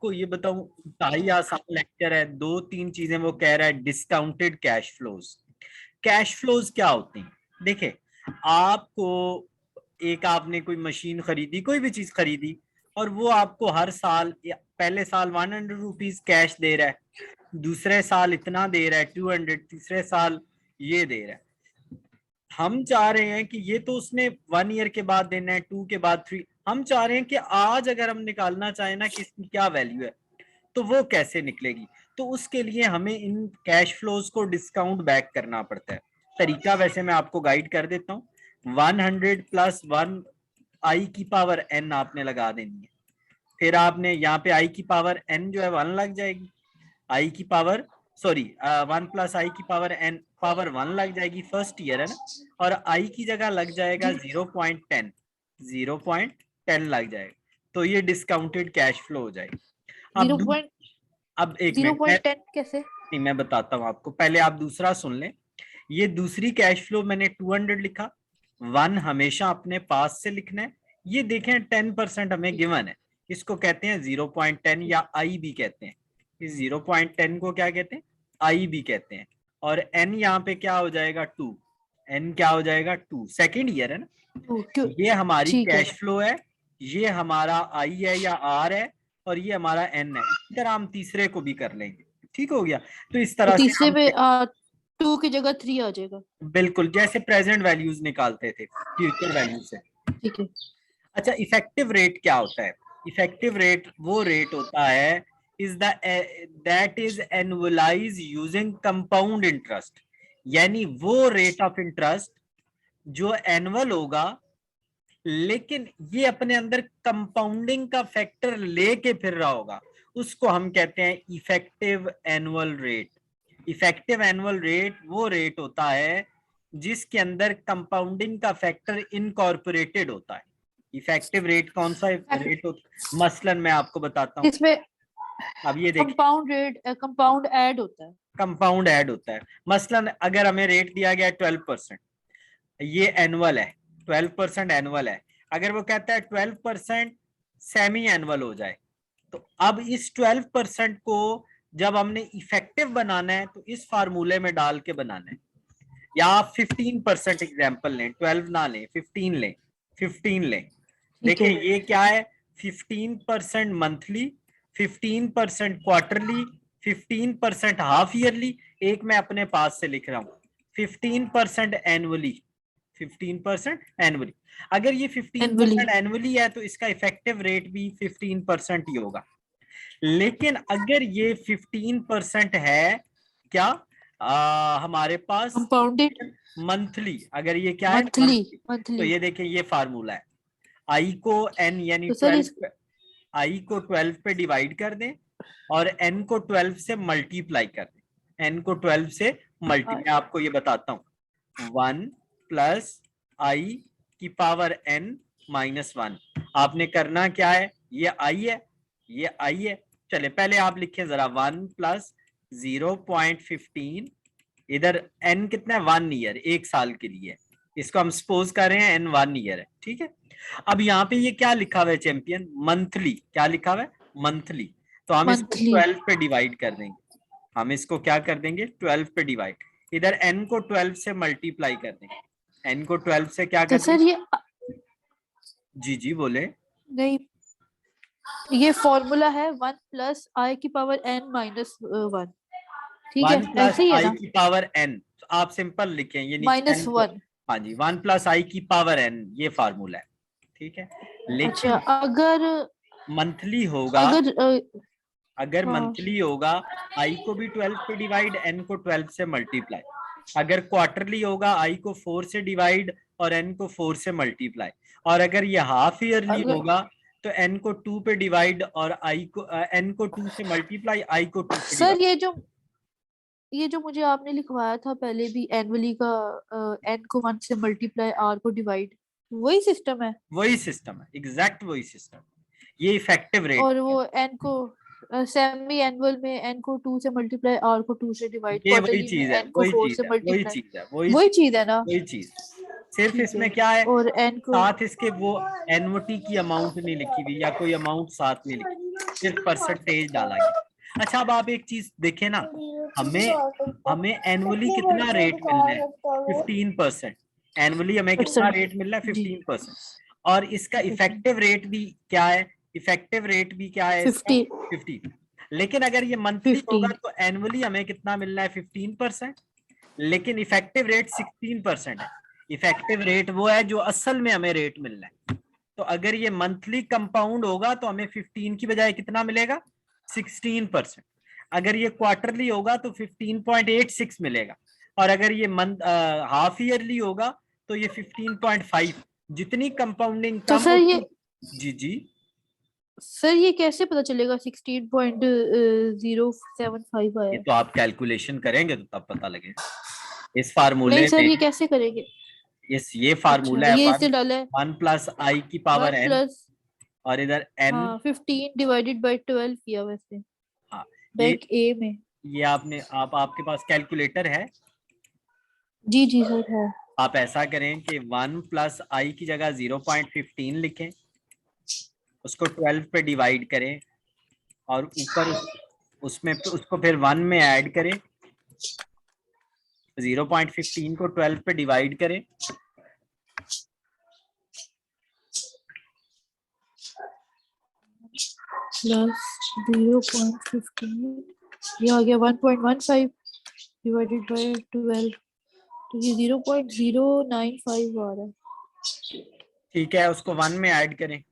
आपको ये बताऊं, ढाई आसान लेक्चर है, 2-3 चीजें वो कह रहा है। Discounted cash flows. Cash flows क्या होते हैं? देखिए, आपको एक आपने कोई मशीन खरीदी, कोई भी चीज खरीदी, और वो आपको हर साल, पहले साल 100 रुपीज कैश दे रहा है, दूसरे साल इतना दे रहा है 200, तीसरे साल ये दे रहा है। हम चाह रहे हैं कि ये तो उसने 1 ईयर के बाद देना है, 2 के बाद 3। हम चाह रहे हैं कि आज अगर हम निकालना चाहें ना कि इसकी क्या वैल्यू है, तो वो कैसे निकलेगी। तो उसके लिए हमें इन कैश फ्लोज को डिस्काउंट बैक करना पड़ता है। तरीका वैसे मैं आपको गाइड कर देता हूँ। 100 प्लस 1 आई की पावर एन आपने लगा देनी है। फिर आपने यहाँ पे आई की पावर एन जो है 1 लग जाएगी, आई की पावर, सॉरी 1 प्लस आई की पावर एन पावर 1 लग जाएगी, फर्स्ट ईयर है ना, और आई की जगह लग जाएगा 0.10, 0.10 लग जाएगा। तो ये डिस्काउंटेड कैश फ्लो हो जाएगी। अब एक मिनट, 0.10 कैसे? नहीं मैं बताता हूँ आपको, पहले आप दूसरा सुन लें। ये दूसरी कैश फ्लो मैंने 200 लिखा, 1 हमेशा अपने पास से लिखना है। ये देखें 10% हमें गिवन है, इसको कहते हैं 0.10 या आई भी कहते हैं। इस 0.10 को क्या कहते हैं? आई भी कहते हैं। और एन यहाँ पे क्या हो जाएगा? 2। एन क्या हो जाएगा? 2, सेकेंड ईयर है ना। ये हमारी कैश फ्लो है, ये हमारा आई है या आर है, और ये हमारा एन है। इसी तरह हम तीसरे को भी कर लेंगे। ठीक हो गया? तो इस तरह से तीसरे में 2 की जगह 3 आ जाएगा। बिल्कुल, जैसे प्रेजेंट वैल्यूज निकालते थे फ्यूचर वैल्यू से। ठीक है। अच्छा, इफेक्टिव रेट क्या होता है? इफेक्टिव रेट वो रेट होता है is the that is annualise using compound interest. यानी वो रेट ऑफ इंटरेस्ट जो एनुअल होगा, लेकिन ये अपने अंदर कंपाउंडिंग का फैक्टर लेके फिर रहा होगा, उसको हम कहते हैं effective annual rate. Effective annual rate वो रेट होता है जिसके अंदर कंपाउंडिंग का फैक्टर इनकॉर्पोरेटेड होता है। इफेक्टिव रेट कौन सा रेट होता है? मसलन मैं आपको बताता हूँ। इसमें अब ये देखिए, कंपाउंड ऐड होता है। कंपाउंड ऐड होता है। मसलन अगर हमें रेट दिया गया 12%, ये एनुअल है, 12% एनुअल है। अगर वो कहता है 12% सेमी एनुअल हो जाए, तो अब इस 12% को जब हमने इफेक्टिव बनाना है तो इस फार्मूले में डाल के बनाना है। या आप 15% एग्जाम्पल लें, 12 ना लें, 15 लें, 15 लें। देखिए ये क्या है? 15% मंथली, 15% क्वार्टरली, 15% हाफ ईयरली। एक मैं अपने पास से लिख रहा हूं, 15% एनुअली, 15% एनुअली। अगर ये 15% एनुअली है तो इसका इफेक्टिव रेट भी 15% ही होगा। लेकिन अगर ये 15% है क्या हमारे पास कंपाउंडेड मंथली, अगर ये क्या है मंथली, तो ये देखिए ये फार्मूला है। आई को एन यानी तो 12, आई को 12 पे डिवाइड कर दें और एन को 12 से मल्टीप्लाई कर दें। एन को 12 से मैं आपको ये बताता हूँ, 1 प्लस आई की पावर एन माइनस 1। आपने करना क्या है? ये आई है, ये आई है। चले पहले आप लिखें जरा, 1 प्लस 0.15, इधर एन कितना है? 1 ईयर, 1 साल के लिए। इसको हम सपोज कर रहे हैं एन 1 ईयर है, ठीक है। अब यहाँ पे ये क्या लिखा हुआ है चैंपियन? मंथली। क्या लिखा हुआ है? मंथली। तो हम इसको 12 पे डिवाइड कर देंगे। हम इसको क्या कर देंगे? 12 पे डिवाइड। इधर n को 12 से मल्टीप्लाई कर देंगे। n को 12 से क्या कर सर ये जी जी बोले। नहीं, ये फॉर्मूला है 1 प्लस आई की पावर n माइनस 1। ठीक है, 1 प्लस ऐसे ही है आई ना? की पावर n, आप सिंपल लिखें, ये माइनस नीचे 1। हाँ जी, 1 प्लस आई की पावर n, ये फार्मूला है, ठीक है। लेकिन अच्छा, अगर मंथली होगा, अगर हाँ, मंथली होगा आई को भी 12 पे डिवाइड, एन को 12 से मल्टीप्लाई। अगर क्वार्टरली होगा आई को 4 से डिवाइड और एन को 4 से मल्टीप्लाई। और अगर ये हाफ ईयरली होगा तो एन को 2 पे डिवाइड और आई को एन को 2 से मल्टीप्लाई, आई को 2 पे सर डिवाइड। ये जो मुझे आपने लिखवाया था पहले भी, एनुअली का n को 1 से मल्टीप्लाई r को डिवाइड, वही सिस्टम है? वही सिस्टम है, एग्जैक्ट वही सिस्टम। ये इफेक्टिव रेट और वो n को सेमी एनुअल में n को 2 से मल्टीप्लाई, r को 2 से डिवाइड, ये वही क्वार्टरली में चीज है, n को वही 4 चीज से है, वही मल्टीप्लाई। चीज है, वही चीज है ना? वही चीज। सिर्फ ठीक इसमें है। क्या है, और n को साथ इसके वो एनओटी की अमाउंट नहीं लिखी हुई या कोई अमाउंट साथ नहीं लिखी। सिर्फ परसेंटेज डाला गया। अच्छा अब आप एक चीज देखें ना, हमें एनुअली कितना रेट मिलना है 15%। एनुअली हमें कितना रेट मिल रहा है 15%। और इसका इफेक्टिव रेट भी क्या है, इफेक्टिव रेट भी क्या है इसका 50। लेकिन अगर ये मंथली होगा तो एनुअली हमें कितना मिलना है 15%, लेकिन इफेक्टिव रेट 16% है। इफेक्टिव रेट वो है जो असल में हमें रेट मिलना है। तो अगर ये मंथली कंपाउंड होगा तो हमें 15 की बजाय कितना मिलेगा 16%। अगर ये क्वार्टरली होगा तो 15.86 मिलेगा। और अगर ये मंथ हाफ ईयरली होगा तो ये 15.5। जितनी कंपाउंडिंग तो कम सर होती, ये जी जी सर ये कैसे पता चलेगा 16.075 आया? ये तो आप कैलकुलेशन करेंगे तो तब पता लगेगा। इस फार्मूले नहीं सर, में ये कैसे करेंगे? ये फार्मूला अच्छा, है ये इससे वन डाला है वन प्लस आई की पावर 1 एन, प्लस और इधर एन। 15 डिवाइडेड बाय 12 किया वैसे हाँ बैंक ए में। ये आपने आपके पास कैलकुलेटर है? जी जी सर है। आप ऐसा करें कि 1 प्लस आई की जगह 0.15 लिखें, उसको 12 पे डिवाइड करें, और ऊपर उसमें उसको फिर 1 में ऐड करें। 0.15 को 12 पे डिवाइड करें, प्लस 0.15, ये आ गया 1.15 डिवाइडेड बाय 12, तो ये 0.095 आ रहा है। ठीक है, उसको 1 में ऐड करें।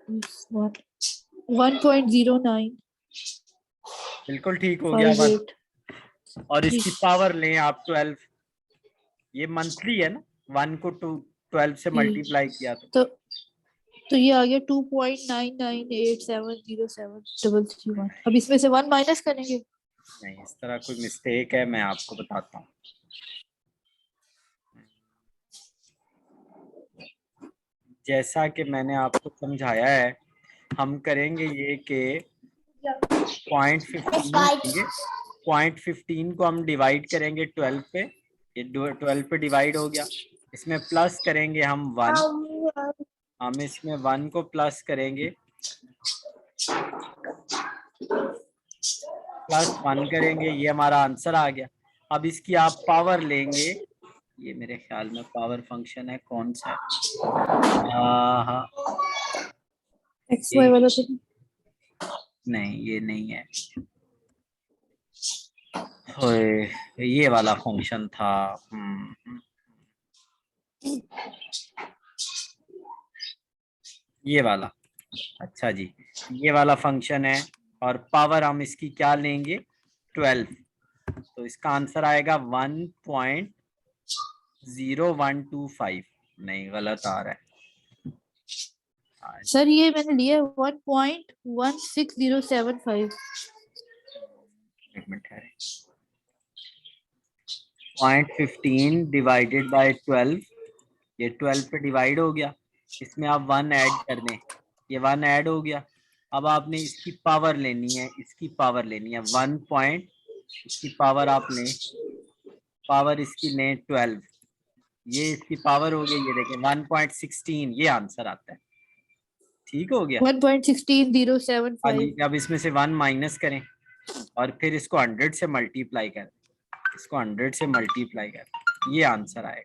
1.09 बिल्कुल ठीक हो गया। 58। और इसकी पावर लें आप 12। ये मंथली है ना, 1 को 12 से मल्टीप्लाई किया तो ये आ गया 2.99870733 अब इसमें से 1 माइनस करेंगे। नहीं, इस तरह कोई मिस्टेक है, मैं आपको बताता हूँ। जैसा कि मैंने आपको समझाया है, हम करेंगे ये कि 0.15 को हम डिवाइड करेंगे 12 पे। ये 12 पे डिवाइड हो गया। इसमें प्लस करेंगे हम 1, हम इसमें 1 को प्लस करेंगे, प्लस 1 करेंगे, ये हमारा आंसर आ गया। अब इसकी आप पावर लेंगे, ये मेरे ख्याल में पावर फंक्शन है, कौन सा है? हाँ एक्स वाई वाला तो नहीं, ये नहीं है। ये वाला फंक्शन था। ये वाला। अच्छा जी, ये वाला फंक्शन है, और पावर हम इसकी क्या लेंगे 12। तो इसका आंसर आएगा 1.0125। नहीं, गलत आ रहा है। सर ये मैंने लिया 1.16075। एक मिनट है। 0.15 डिवाइडेड बाय 12, ये 12 पे डिवाइड हो गया। इसमें आप 1 ऐड कर दें, ये 1 ऐड हो गया। अब आपने इसकी पावर लेनी है, इसकी पावर लेनी है 1 पॉइंट, इसकी पावर आप लें, पावर इसकी लें 12, ये इसकी पावर हो गई, ये देखें 1.16, ये आंसर आता है। ठीक हो गया। 1.16075। अब इसमें से 1 माइनस करें, और फिर इसको 100 से मल्टीप्लाई करें, इसको 100 से मल्टीप्लाई करें, ये आंसर आएगा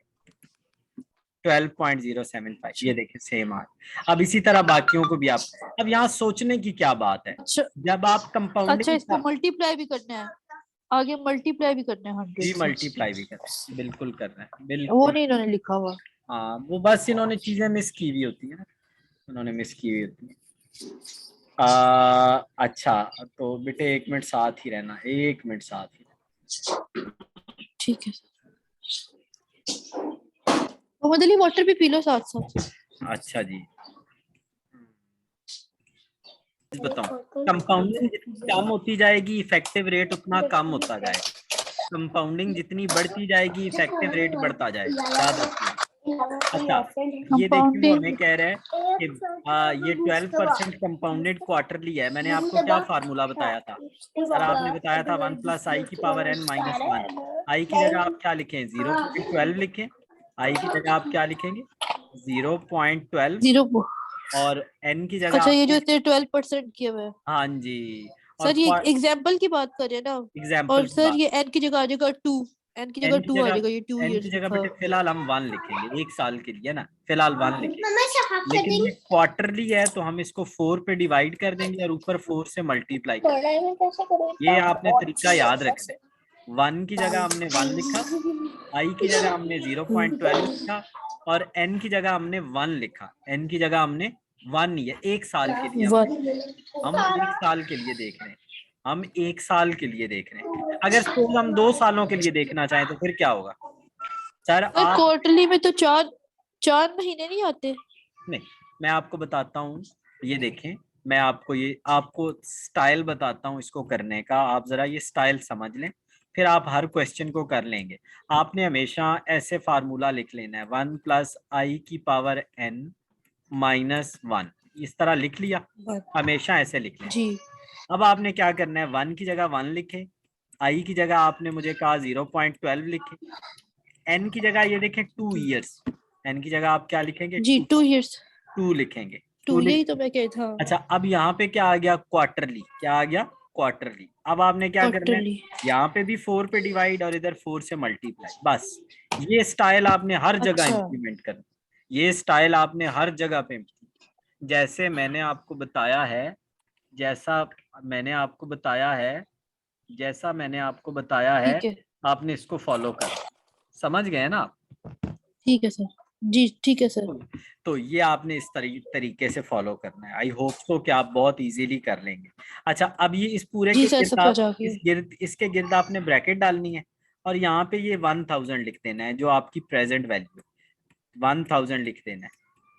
12.075। ये देखिए सेम आ। अब इसी तरह बाकियों को भी आप, अब यहाँ सोचने की क्या बात है, अच्छा जब आप कंपाउंडिंग अच्छा, इसको मल्टीप्लाई भी करना है, आगे मल्टीप्लाई भी करना है 100 जी से। मल्टीप्लाई भी करना है, बिल्कुल करना है, वो बिल्कुल। नहीं इन्होंने लिखा हुआ। हाँ, वो बस इन्होंने चीजें मिस की हुई होती है ना, उन्होंने मिस की हुई होती है। अच्छा, तो बेटे 1 मिनट साथ ही रहना, 1 मिनट साथ ही रहना। ठीक है मोहम्मद अली, वाटर भी पी लो साथ साथ। अच्छा जी, बताओ, कंपाउंडिंग जितनी कम होती जाएगी इफेक्टिव रेट उतना कम होता जाएगा। कंपाउंडिंग जितनी बढ़ती जाएगी इफेक्टिव रेट बढ़ता जाएगा, याद रखिएगा। अच्छा, ये देखिए वो हमें कंपाउंडिंग कह रहा है कि ये 12% कंपाउंडेड क्वार्टरली है। मैंने आपको क्या फार्मूला बताया था सर? आपने बताया था 1 प्लस आई की पावर n माइनस 1। आई की जगह आप क्या लिखें 0.12 लिखें। आई की जगह आप क्या लिखेंगे 0.12। 0 और n की जगह अच्छा, ये जो आपने, इसने 12% किया हुआ है। हाँ जी, और सर ये एग्जाम्पल की बात कर रहे हैं ना। एग्जाम्पल और की सर बात, ये एन की जगह आ जाएगा 2, एन की जगह एन की 2 आ जगह, जाएगा, ये 2 years जगह लिखा। बेटे फिलहाल हम 1 लिखेंगे, 1 साल के लिए ना, फिलहाल 1 लिखेंगे। मम्मा साफ कर लेकिन ये देंगी। क्वार्टरली है तो हम इसको 4 पे डिवाइड कर देंगे और ऊपर 4 से मल्टीप्लाई कर पढ़ाई में कैसे करूँ देंगे। ये आपने बहुत तरीका याद रखना से। है। 1 की जगह हमने 1 लिखा, आई की जगह हमने 0.12 लिखा, और एन की जगह हमने 1 लिखा, एन की जगह हमने 1 ही है, 1 साल के लिए हम 1 साल के लिए देख रहे हैं, हम 1 साल के लिए देख रहे हैं। अगर सपोज हम 2 सालों के लिए देखना चाहें तो फिर क्या होगा सर? सर आप, क्वार्टरली में तो 4 महीने नहीं आते। नहीं, मैं आपको बताता हूँ, ये देखें, मैं आपको ये आपको स्टाइल बताता हूँ इसको करने का, आप जरा ये स्टाइल समझ लें, फिर आप हर क्वेश्चन को कर लेंगे। आपने हमेशा ऐसे फार्मूला लिख लेना है, 1+i⁻n−1, इस तरह लिख लिया, हमेशा ऐसे लिख लेना। जी अब आपने क्या करना है, 1 की जगह 1 लिखे, आई की जगह आपने मुझे कहा 0.12 लिखे, एन की जगह ये देखें 2 years, एन की जगह आप क्या लिखेंगे, जी 2 years। 2 लिखेंगे, 2 यही तो मैं कह था। अच्छा अब यहाँ पे क्या आ गया, क्वार्टरली, क्या आ गया, क्वार्टरली। अब आपने क्या करना है, क्वार्टरली। यहाँ पे भी 4 पे डिवाइड और इधर 4 से मल्टीप्लाई, बस। ये स्टाइल आपने हर जगह अच्छा इंप्लीमेंट करना, ये स्टाइल आपने हर जगह पे, जैसे मैंने आपको बताया है, जैसा मैंने आपको बताया है, जैसा मैंने आपको बताया है, ठीक है, आपने इसको फॉलो करना, समझ गए ना आप? ठीक है सर। जी ठीक है सर। तो ये आपने इस तरीके से फॉलो करना है। आई होप सो कि आप बहुत इजीली कर लेंगे। अच्छा अब ये इस पूरे जी के सर गिर्द समझ आप आ गया। इसके गिर्द आपने ब्रैकेट डालनी है, और यहाँ पे ये 1000 लिख देना है, जो आपकी प्रेजेंट वैल्यू 1000 लिख देना है,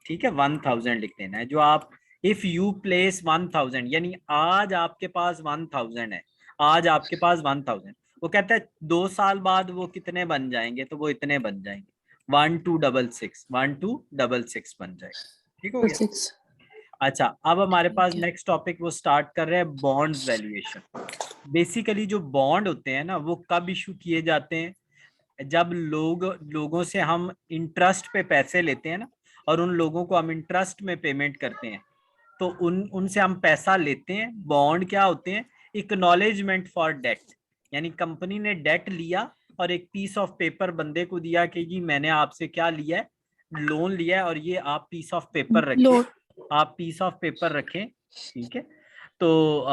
ठीक है, 1000 लिख देना है। जो आप, इफ यू प्लेस 1000, यानी आज आपके पास 1000 है, आज आपके पास 1000, वो कहता है 2 साल बाद वो कितने बन जाएंगे, तो वो इतने बन जाएंगे, 1266, 1266 बन जाएगा, ठीक हो गया। 6। अच्छा अब हमारे पास ठीक है। नेक्स्ट टॉपिक वो स्टार्ट कर रहे हैं, बॉन्ड्स वैल्यूएशन। बेसिकली जो बॉन्ड होते हैं ना, वो कब इशू किए जाते हैं, जब लोगों से हम इंटरेस्ट पे पैसे लेते हैं ना, और उन लोगों को हम इंटरेस्ट में पेमेंट करते हैं, तो उनसे हम पैसा लेते हैं। बॉन्ड क्या होते हैं, इक्नॉलेजमेंट फॉर डेट, यानी कंपनी ने डेट लिया और एक पीस ऑफ पेपर बंदे को दिया कि जी मैंने आपसे क्या लिया है, लोन लिया है, और ये आप पीस ऑफ पेपर रखें, लोड। आप पीस ऑफ पेपर रखें, ठीक है। तो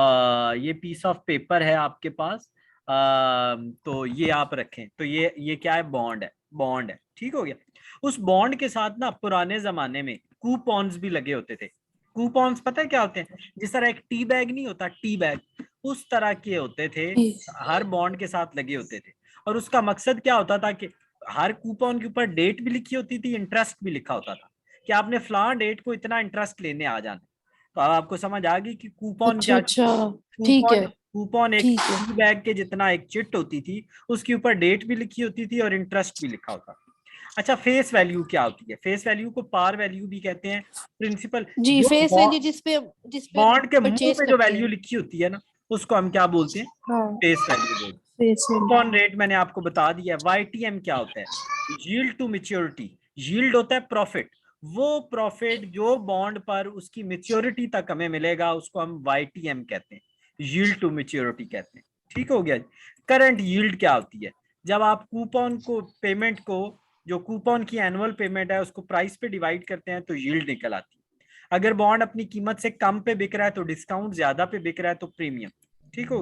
ये पीस ऑफ पेपर है आपके पास, तो ये आप रखें, तो ये क्या है, बॉन्ड है, बॉन्ड है, ठीक हो गया। उस बॉन्ड के साथ ना पुराने जमाने में कूपन्स भी लगे होते थे। कूपन्स पता है क्या होते हैं, जिस तरह एक टी बैग नहीं होता, टी बैग, उस तरह के होते थे, हर बॉन्ड के साथ लगे होते थे। और उसका मकसद क्या होता था कि हर कूपन के ऊपर डेट भी लिखी होती थी, इंटरेस्ट भी लिखा होता था, कि आपने फलां डेट को इतना इंटरेस्ट लेने आ जाना। तो अब आपको समझ आ गई कि कूपन अच्छा क्या अच्छा। चीज, ठीक कूपन है। कूपन एक ठीक है। टी बैग के जितना एक चिट होती थी, उसके ऊपर डेट भी लिखी होती थी और इंटरेस्ट भी लिखा होता था। अच्छा फेस वैल्यू क्या होती है, फेस वैल्यू को पार वैल्यू भी कहते हैं, प्रिंसिपल, जी जो फेस वैल्यू जिसपे हम बॉन्ड के मुंह परचेज पे जो करते वैल्यू हैं। लिखी होती है ना, उसको हम क्या बोलते हैं, हाँ फेस वैल्यू बोलते हैं। Face coupon value. रेट मैंने आपको बता दिया। वाईटीएम क्या होता है, यील्ड टू मेच्योरिटी, यील्ड होता है प्रॉफिट, वो प्रॉफिट जो बॉन्ड पर उसकी मेच्योरिटी तक हमें मिलेगा, उसको हम वाईटीएम कहते हैं, यील्ड टू मेच्योरिटी कहते हैं, ठीक हो गया। करंट यील्ड क्या होती है, जब आप कूपन को पेमेंट को, जो कूपन की एनुअल पेमेंट है उसको प्राइस पे डिवाइड करते हैं तो यील्ड निकल आती है। अगर बॉन्ड अपनी कीमत से कम पे बिक रहा है तो डिस्काउंट, ज्यादा पे बिक रहा है तो प्रीमियम, ठीक हो गया।